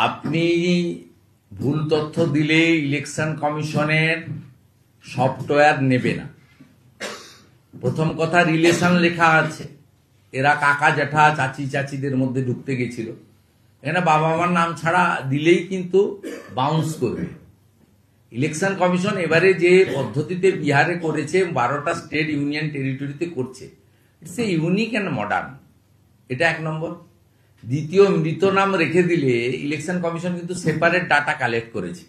আপনি ভুল তথ্য দিলে ইলেকশন কমিশনের সফটওয়্যার নেবে না। প্রথম কথা, রিলেশন লেখা আছে, এরা কাকা জ্যাঠা চাচি চাচিদের মধ্যে ঢুকতে গেছিল। এখানে বাবা মার নাম ছাড়া দিলেই কিন্তু বাউন্স করবে। ইলেকশন কমিশন এবারে যে পদ্ধতিতে বিহারে করেছে, 12টা স্টেট ইউনিয়ন টেরিটরিতে করছে, it's a unique and modern. এটা এক নম্বর। দ্বিতীয়, মৃত নাম রেখে দিলে ইলেকশন কমিশন কিন্তু সেপারেট ডাটা কালেক্ট করেছে।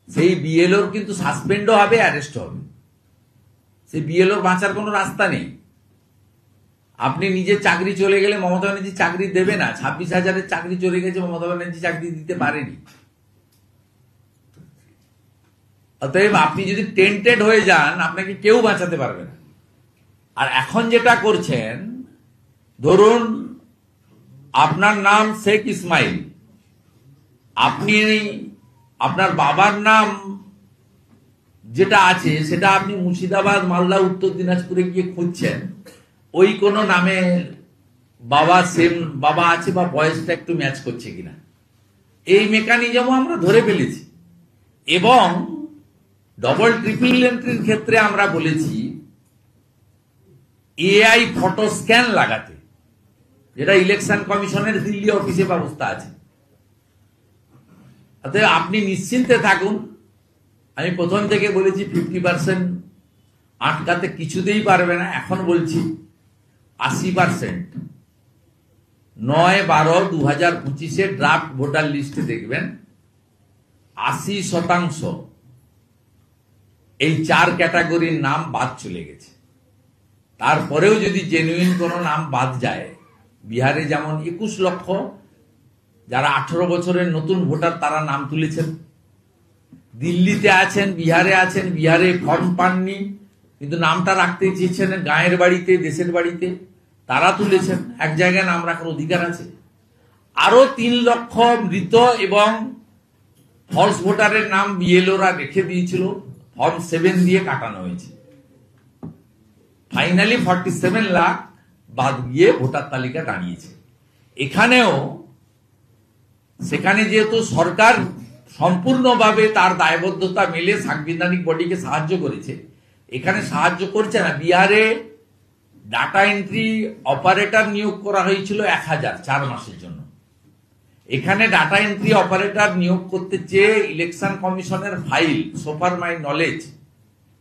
সেই বিএলওর কিন্তু সাসপেন্ডও হবে, অ্যারেস্ট হবে। সেই বিএলওর বাঁচার কোনো রাস্তা নেই। আপনি নিজের চাকরি চলে গেলে মমতা ব্যানার্জি চাকরি দেবে না। 26,000-এর চাকরি চলে গেছে, মমতা ব্যানার্জি চাকরি দিতে পারেনি। অতএব আপনি যদি টেন্টেড হয়ে যান, আপনাকে কেউ বাঁচাতে পারবে না। আর এখন যেটা করছেন, ধরুন আপনার নাম শেখ ইসমাইল, আপনি আপনার বাবার নাম যেটা আছে সেটা আপনি মুর্শিদাবাদ, মালদা, উত্তর দিনাজপুরে গিয়ে খুঁজছেন, ওই কোনো নামে বাবা সেম বাবা আছে বা বয়সটা একটু ম্যাচ করছে কিনা, এই মেকানিজমও আমরা ধরে ফেলেছি। এবং ডবল ট্রিপল এন্ট্রির ক্ষেত্রে আমরা বলেছি এআই ফটো স্ক্যান লাগাতে, যেটা ইলেকশন কমিশনের দিল্লি অফিসে ব্যবস্থা আছে। অতএব আপনি নিশ্চিন্তে থাকুন। আমি প্রথম থেকে বলেছি 50% আটকাতে কিছুতেই পারবে না। এখন বলছি 80%। 9/12/2025 ড্রাফট ভোটার লিস্টে দেখবেন 80% এই 4 ক্যাটাগরির নাম বাদ চলে গেছে। তারপরেও যদি জেনুইন কোনো নাম বাদ যায়, বিহারে যেমন 21 লক্ষ যারা 18 বছরের নতুন ভোটার তারা নাম তুলেছেন, দিল্লিতে আছেন, বিহারে আছেন, বিহারে ফর্ম পাননি কিন্তু নামটা রাখতে চেয়েছেন গাঁয়ের বাড়িতে, দেশের বাড়িতে, তারা তুলেছেন। এক জায়গায় নাম রাখার অধিকার আছে। আরো 3 লক্ষ মৃত এবং ফলস ভোটারের নাম বিএলওরা রেখে দিয়েছিল, ফর্ম 7 দিয়ে কাটানো হয়েছে। ফাইনালি 47 লাখ বাদ গিয়ে ভোটার তালিকা দাঁড়িয়েছে। এখানেও সেখানে যেহেতু সরকার সম্পূর্ণভাবে তার দায়বদ্ধতা মেলে সাংবিধানিক বডিকে সাহায্য করেছে, এখানে সাহায্য করছে না। বিহারে ডাটা এন্ট্রি অপারেটর নিয়োগ করা হয়েছিল 1000 4 মাসের জন্য। এখানে ডাটা এন্ট্রি অপারেটর নিয়োগ করতে চেয়ে ইলেকশন কমিশনের ফাইল, সোফার মাই নলেজ,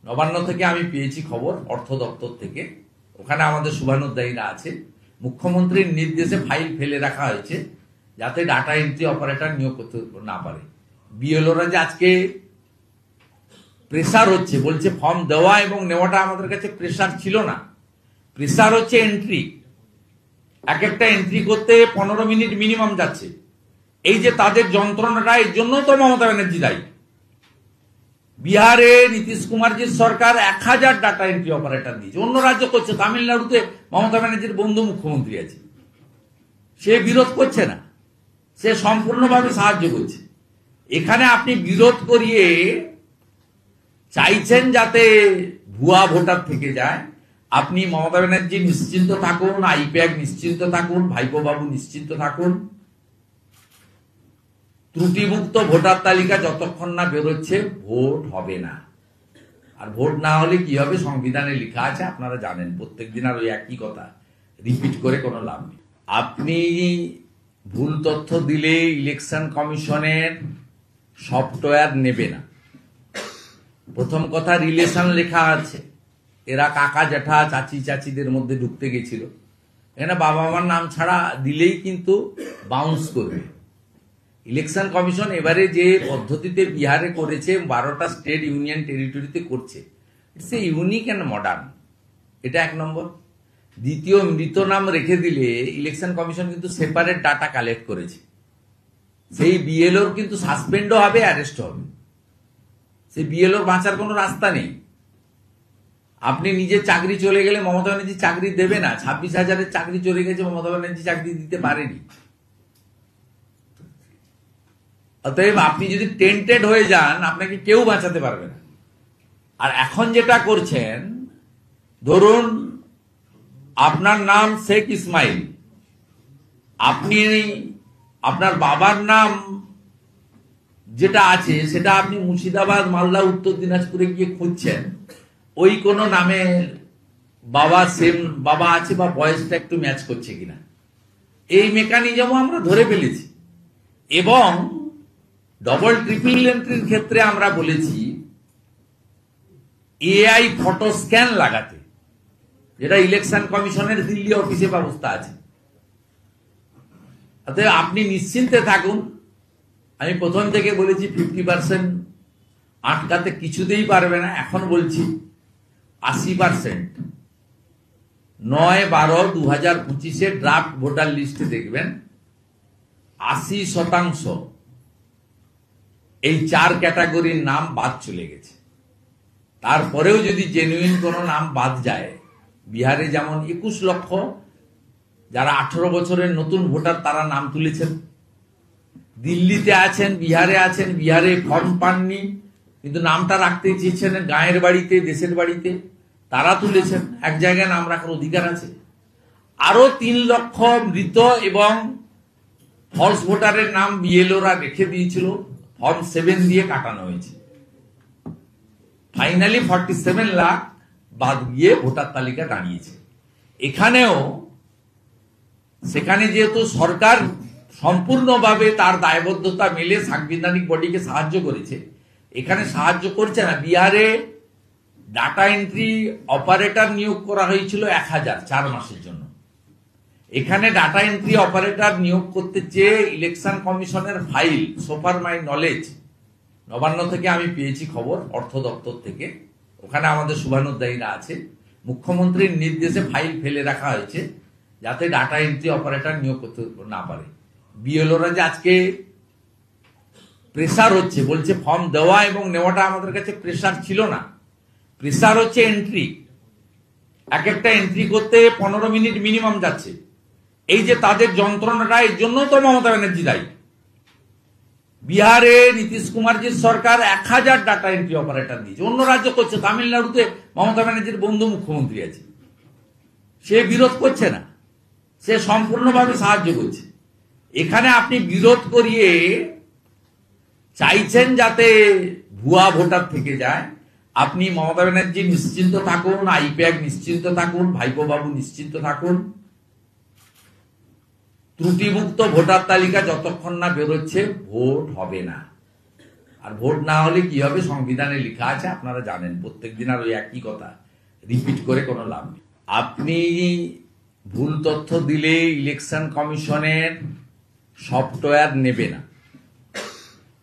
নবান্ন থেকে আমি পেয়েছি খবর, অর্থ দপ্তর থেকে, ওখানে আমাদের শুভানুধ্যায়ীরা আছে, মুখ্যমন্ত্রীর নির্দেশে ফাইল ফেলে রাখা হয়েছে যাতে ডাটা এন্ট্রি অপারেটর নিয়োগ করতে না পারে। বিএলওরা যে আজকে প্রেসার হচ্ছে, বলছে ফর্ম দেওয়া এবং নেওয়াটা আমাদের কাছে প্রেসার ছিল না, প্রেসার হচ্ছে এন্ট্রি। এক একটা এন্ট্রি করতে 15 মিনিট মিনিমাম যাচ্ছে। এই যে তাদের যন্ত্রণাটা, এর জন্য তো মমতা ব্যানার্জি দায়ী। বিহারে নীতিশ কুমারজির সরকার 1000 ডাটা এন্ট্রি অপারেটর দিয়েছে, অন্য রাজ্য করছে। তামিলনাড়ুতে মমতা ব্যানার্জির বন্ধু মুখ্যমন্ত্রী আছে, সে বিরোধ করছে না, সে সম্পূর্ণভাবে সাহায্য করছে। এখানে আপনি বিরোধ করিয়ে চাইছেন যাতে ভুয়া ভোটার থেকে যায়। আপনি মমতা ব্যানার্জি নিশ্চিন্ত থাকুন, আইপ্যাক নিশ্চিন্ত থাকুন, ভাইপো বাবু নিশ্চিন্ত থাকুন। ত্রুটিমুক্ত ভোটার তালিকা যতক্ষণ না বেরোচ্ছে ভোট হবে না। আর ভোট না হলে কি হবে, সংবিধানে লেখা আছে, আপনারা জানেন। প্রত্যেকদিন আর ওই একই কথা রিপিট করে কোনো লাভ নেই। আপনি ভুল তথ্য দিলে ইলেকশন কমিশনের সফটওয়্যার নেবে না। প্রথম কথা, রিলেশন লেখা আছে, এরা কাকা জ্যাঠা চাচি চাচিদের মধ্যে ঢুকতে গেছিল। এখানে বাবা মার নাম ছাড়া দিলেই কিন্তু বাউন্স করবে। ইলেকশন কমিশন এবারে যে পদ্ধতিতে বিহারে করেছে, 12টা স্টেট ইউনিয়ন টেরিটরিতে করছে, it's a unique and modern. এটা এক নম্বর। দ্বিতীয়, মৃত নাম রেখে দিলে ইলেকশন কমিশন কিন্তু সেপারেট ডাটা কালেক্ট করেছে। সেই বিএলওর কিন্তু সাসপেন্ডও হবে, অ্যারেস্ট হবে। সেই বিএলওর বাঁচার কোনো রাস্তা নেই। আপনি নিজের চাকরি চলে গেলে মমতা ব্যানার্জি চাকরি দেবে না। 26,000-এর চাকরি চলে গেছে, মমতা ব্যানার্জি চাকরি দিতে পারেনি। অতএব আপনি যদি টেন্টেড হয়ে যান, আপনাকে কেউ বাঁচাতে পারবে না। আর এখন যেটা করছেন, ধরুন আপনার নাম শেখ ইসমাইল, আপনি আপনার বাবার নাম যেটা আছে সেটা আপনি মুর্শিদাবাদ, মালদা, উত্তর দিনাজপুরে গিয়ে খুঁজছেন, ওই কোনো নামে বাবা সেম বাবা আছে বা বয়সটা একটু ম্যাচ করছে কিনা, এই মেকানিজমও আমরা ধরে ফেলেছি। এবং ডবল ট্রিপল এন্ট্রির ক্ষেত্রে আমরা বলেছি এআই ফটো স্ক্যান লাগাতে, যেটা ইলেকশন কমিশনের দিল্লি অফিসে ব্যবস্থা আছে। অতএব আপনি নিশ্চিন্তে থাকুন। আমি প্রথম থেকে বলেছি 50% আটকাতে কিছুতেই পারবে না, এখন বলছি 80%। 9/12/2025 ড্রাফট ভোটার লিস্টে দেখবেন 80% এই 4 ক্যাটাগরির নাম বাদ চলে গেছে। তারপরেও যদি জেনুইন কোনো নাম বাদ যায়, বিহারে যেমন 21 লক্ষ যারা 18 বছরের নতুন ভোটার তারা নাম তুলেছেন, দিল্লিতে আছেন, বিহারে আছেন, বিহারে ফর্ম পাননি কিন্তু নামটা রাখতে চেয়েছেন গাঁয়ের বাড়িতে, দেশের বাড়িতে, তারা তুলেছেন, এক জায়গায় নাম রাখার অধিকার আছে। আরো 3 লক্ষ মৃত এবং ফলস ভোটারের নাম বিএলওরা রেখে দিয়েছিল, ফর্ম 7 দিয়ে কাটানো হয়েছে। ফাইনালি 47 লাখ বাদ গিয়ে ভোটার তালিকা দাঁড়িয়েছে। এখানেও সেখানে যেহেতু সরকার সম্পূর্ণভাবে তার দায়বদ্ধতা মেলে সাংবিধানিক বডিকে সাহায্য করেছে, এখানে সাহায্য করছে না। বিহারে ডাটা এন্ট্রি অপারেটর নিয়োগ করা হয়েছিল 1000 4 মাসের জন্য। এখানে ডাটা এন্ট্রি অপারেটর নিয়োগ করতে চেয়ে ইলেকশন কমিশনের ফাইল, সোফার মাই নলেজ, নবান্ন থেকে আমি পেয়েছি খবর, অর্থ দপ্তর থেকে, ওখানে আমাদের শুভানুধ্যায়ীরা আছে, মুখ্যমন্ত্রীর নির্দেশে ফাইল ফেলে রাখা হয়েছে যাতে ডাটা এন্ট্রি অপারেটর নিয়োগ করতে না পারে। বিএলওরা যে আজকে প্রেসার হচ্ছে, বলছে ফর্ম দেওয়া এবং নেওয়াটা আমাদের কাছে প্রেসার ছিল না, প্রেসার হচ্ছে এন্ট্রি। এক একটা এন্ট্রি করতে 15 মিনিট মিনিমাম যাচ্ছে। এই যে তাদের যন্ত্রণাটা, এর জন্য তো মমতা ব্যানার্জি দায়ী। বিহারে নীতিশ কুমারজির সরকার 1000 ডাটা এন্ট্রি অপারেটর দিয়েছে, অন্য রাজ্য করছে। তামিলনাড়ুতে মমতা ব্যানার্জির বন্ধু মুখ্যমন্ত্রী আছে, সে বিরোধ করছে না, সে সম্পূর্ণভাবে সাহায্য করছে। এখানে আপনি বিরোধ করিয়ে চাইছেন যাতে ভুয়া ভোটার থেকে যায়। আপনি মমতা ব্যানার্জি নিশ্চিন্ত থাকুন, আইপ্যাক নিশ্চিন্ত থাকুন, ভাইপো বাবু নিশ্চিন্ত থাকুন। ত্রুটিমুক্ত ভোটার তালিকা যতক্ষণ না বেরোচ্ছে ভোট হবে না। আর ভোট না হলে কি হবে, সংবিধানে লেখা আছে, আপনারা জানেন। প্রত্যেকদিন আর ওই একই কথা রিপিট করে কোনো লাভ নেই। আপনি ভুল তথ্য দিলে ইলেকশন কমিশনের সফটওয়্যার নেবে না।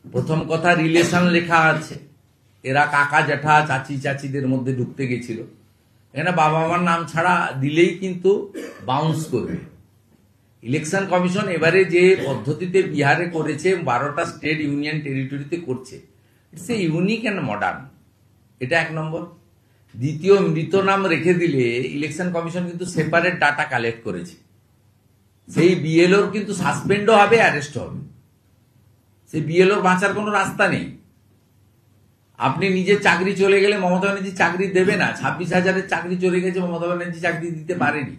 প্রথম কথা, রিলেশন লেখা আছে, এরা কাকা জ্যাঠা চাচি চাচিদের মধ্যে ঢুকতে গেছিল, এখানে বাবা মার নাম ছাড়া দিলেই কিন্তু বাউন্স করবে। ইলেকশন কমিশন এবারে যে পদ্ধতিতে বিহারে করেছে, 12টা স্টেট ইউনিয়ন টেরিটরিতে করছে, it's a unique and modern. এটা 1 নম্বর। দ্বিতীয়, মৃত নাম রেখে দিলে ইলেকশন কমিশন কিন্তু সেপারেট ডাটা কালেক্ট করেছে, সেই বিএলওর কিন্তু সাসপেন্ডও হবে, অ্যারেস্ট হবে। সেই বিএলওর বাঁচার কোনো রাস্তা নেই। আপনি নিজের চাকরি চলে গেলে মমতা ব্যানার্জি চাকরি দেবে না। 26,000-এর চাকরি চলে গেছে, মমতা ব্যানার্জি চাকরি দিতে পারেনি।